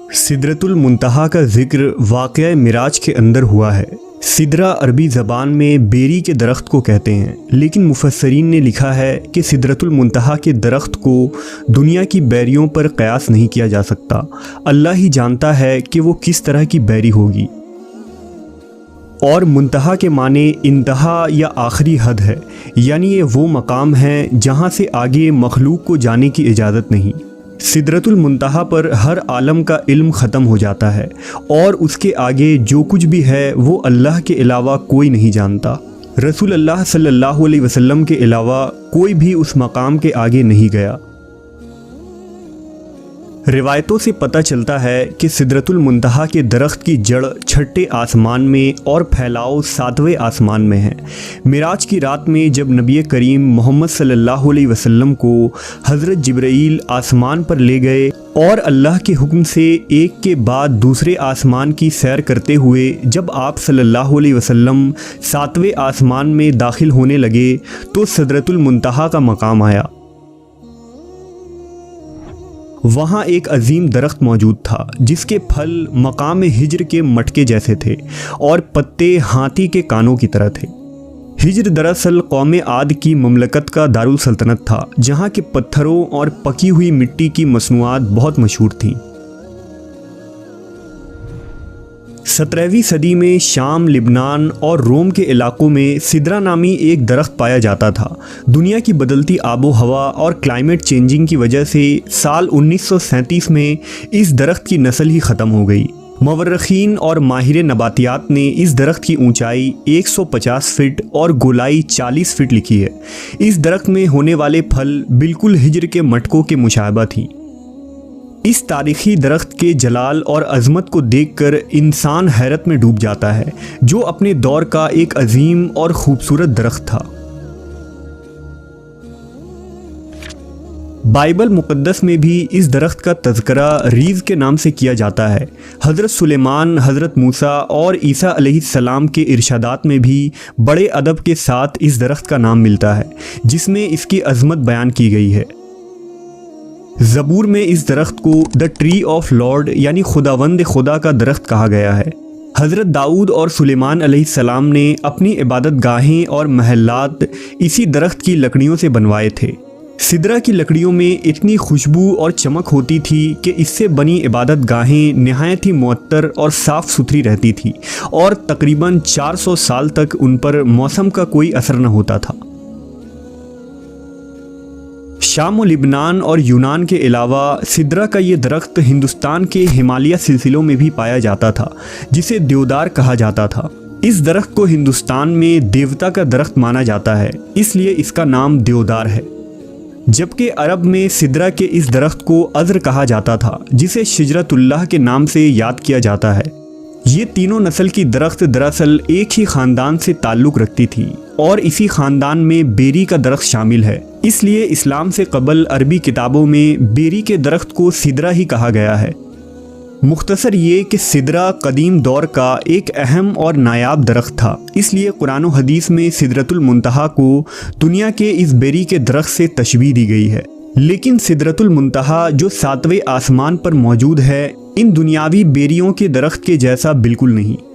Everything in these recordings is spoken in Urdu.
سدرۃ المنتہا کا ذکر واقعہ معراج کے اندر ہوا ہے۔ سدرہ عربی زبان میں بیری کے درخت کو کہتے ہیں، لیکن مفسرین نے لکھا ہے کہ سدرۃ المنتہا کے درخت کو دنیا کی بیریوں پر قیاس نہیں کیا جا سکتا۔ اللہ ہی جانتا ہے کہ وہ کس طرح کی بیری ہوگی۔ اور منتہا کے معنی انتہا یا آخری حد ہے، یعنی یہ وہ مقام ہے جہاں سے آگے مخلوق کو جانے کی اجازت نہیں۔ سدرۃ المنتہا پر ہر عالم کا علم ختم ہو جاتا ہے، اور اس کے آگے جو کچھ بھی ہے وہ اللہ کے علاوہ کوئی نہیں جانتا۔ رسول اللہ صلی اللہ علیہ وسلم کے علاوہ کوئی بھی اس مقام کے آگے نہیں گیا۔ روایتوں سے پتہ چلتا ہے کہ سدرۃ المنتہا کے درخت کی جڑ چھٹے آسمان میں اور پھیلاؤ ساتویں آسمان میں ہے۔ معراج کی رات میں جب نبی کریم محمد صلی اللہ علیہ وسلم کو حضرت جبرائیل آسمان پر لے گئے اور اللہ کے حکم سے ایک کے بعد دوسرے آسمان کی سیر کرتے ہوئے جب آپ صلی اللہ علیہ وسلم ساتویں آسمان میں داخل ہونے لگے تو سدرۃ المنتہا کا مقام آیا۔ وہاں ایک عظیم درخت موجود تھا جس کے پھل مقام ہجر کے مٹکے جیسے تھے اور پتے ہاتھی کے کانوں کی طرح تھے۔ ہجر دراصل قوم عاد کی مملکت کا دارالسلطنت تھا، جہاں کے پتھروں اور پکی ہوئی مٹی کی مصنوعات بہت مشہور تھیں۔ 17ویں صدی میں شام، لبنان اور روم کے علاقوں میں سدرہ نامی ایک درخت پایا جاتا تھا۔ دنیا کی بدلتی آب و ہوا اور کلائمیٹ چینجنگ کی وجہ سے سال 1937 میں اس درخت کی نسل ہی ختم ہو گئی۔ مورخین اور ماہر نباتیات نے اس درخت کی اونچائی 150 فٹ اور گولائی 40 فٹ لکھی ہے۔ اس درخت میں ہونے والے پھل بالکل ہجر کے مٹکوں کے مشابہ تھیں۔ اس تاریخی درخت کے جلال اور عظمت کو دیکھ کر انسان حیرت میں ڈوب جاتا ہے، جو اپنے دور کا ایک عظیم اور خوبصورت درخت تھا۔ بائبل مقدس میں بھی اس درخت کا تذکرہ ریز کے نام سے کیا جاتا ہے۔ حضرت سلیمان، حضرت موسیٰ اور عیسیٰ علیہ السلام کے ارشادات میں بھی بڑے ادب کے ساتھ اس درخت کا نام ملتا ہے، جس میں اس کی عظمت بیان کی گئی ہے۔ زبور میں اس درخت کو دا ٹری آف لارڈ یعنی خداوند خدا کا درخت کہا گیا ہے۔ حضرت داؤد اور سلیمان علیہ السلام نے اپنی عبادت گاہیں اور محلات اسی درخت کی لکڑیوں سے بنوائے تھے۔ سدرہ کی لکڑیوں میں اتنی خوشبو اور چمک ہوتی تھی کہ اس سے بنی عبادت گاہیں نہایت ہی معطر اور صاف ستھری رہتی تھی، اور تقریباً 400 سال تک ان پر موسم کا کوئی اثر نہ ہوتا تھا۔ شام و لبنان اور یونان کے علاوہ سدرہ کا یہ درخت ہندوستان کے ہمالیہ سلسلوں میں بھی پایا جاتا تھا، جسے دیودار کہا جاتا تھا۔ اس درخت کو ہندوستان میں دیوتا کا درخت مانا جاتا ہے، اس لیے اس کا نام دیودار ہے۔ جبکہ عرب میں سدرہ کے اس درخت کو عذر کہا جاتا تھا، جسے شجرۃ اللہ کے نام سے یاد کیا جاتا ہے۔ یہ تینوں نسل کی درخت دراصل ایک ہی خاندان سے تعلق رکھتی تھی، اور اسی خاندان میں بیری کا درخت شامل ہے۔ اس لیے اسلام سے قبل عربی کتابوں میں بیری کے درخت کو سدرہ ہی کہا گیا ہے۔ مختصر یہ کہ سدرہ قدیم دور کا ایک اہم اور نایاب درخت تھا، اس لیے قرآن و حدیث میں سدرۃ المنتہا کو دنیا کے اس بیری کے درخت سے تشبیہ دی گئی ہے۔ لیکن سدرۃ المنتہا جو ساتویں آسمان پر موجود ہے، ان دنیاوی بیریوں کے درخت کے جیسا بالکل نہیں۔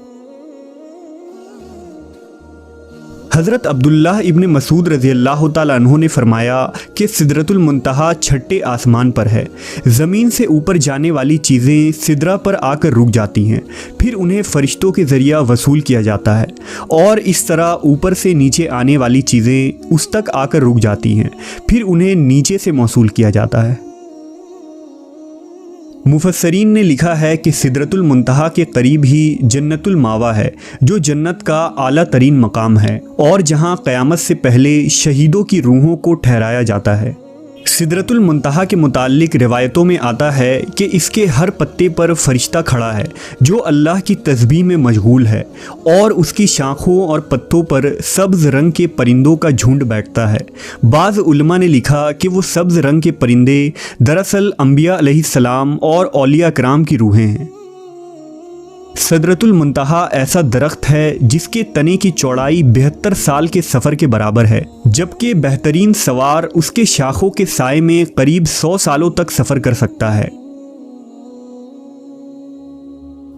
حضرت عبداللہ ابن مسعود رضی اللہ تعالیٰ عنہ نے فرمایا کہ سدرۃ المنتہا چھٹے آسمان پر ہے۔ زمین سے اوپر جانے والی چیزیں سدرہ پر آ کر رک جاتی ہیں، پھر انہیں فرشتوں کے ذریعہ وصول کیا جاتا ہے، اور اس طرح اوپر سے نیچے آنے والی چیزیں اس تک آ کر رک جاتی ہیں، پھر انہیں نیچے سے موصول کیا جاتا ہے۔ مفسرین نے لکھا ہے کہ سدرۃ المنتہا کے قریب ہی جنت الماوا ہے، جو جنت کا اعلیٰ ترین مقام ہے، اور جہاں قیامت سے پہلے شہیدوں کی روحوں کو ٹھہرایا جاتا ہے۔ سدرۃ المنتہا کے متعلق روایتوں میں آتا ہے کہ اس کے ہر پتے پر فرشتہ کھڑا ہے جو اللہ کی تسبیح میں مشغول ہے، اور اس کی شاخوں اور پتوں پر سبز رنگ کے پرندوں کا جھنڈ بیٹھتا ہے۔ بعض علماء نے لکھا کہ وہ سبز رنگ کے پرندے دراصل انبیاء علیہ السلام اور اولیاء کرام کی روحیں ہیں۔ سدرۃ المنتہا ایسا درخت ہے جس کے تنے کی چوڑائی 72 سال کے سفر کے برابر ہے، جبکہ بہترین سوار اس کے شاخوں کے سائے میں قریب 100 سالوں تک سفر کر سکتا ہے۔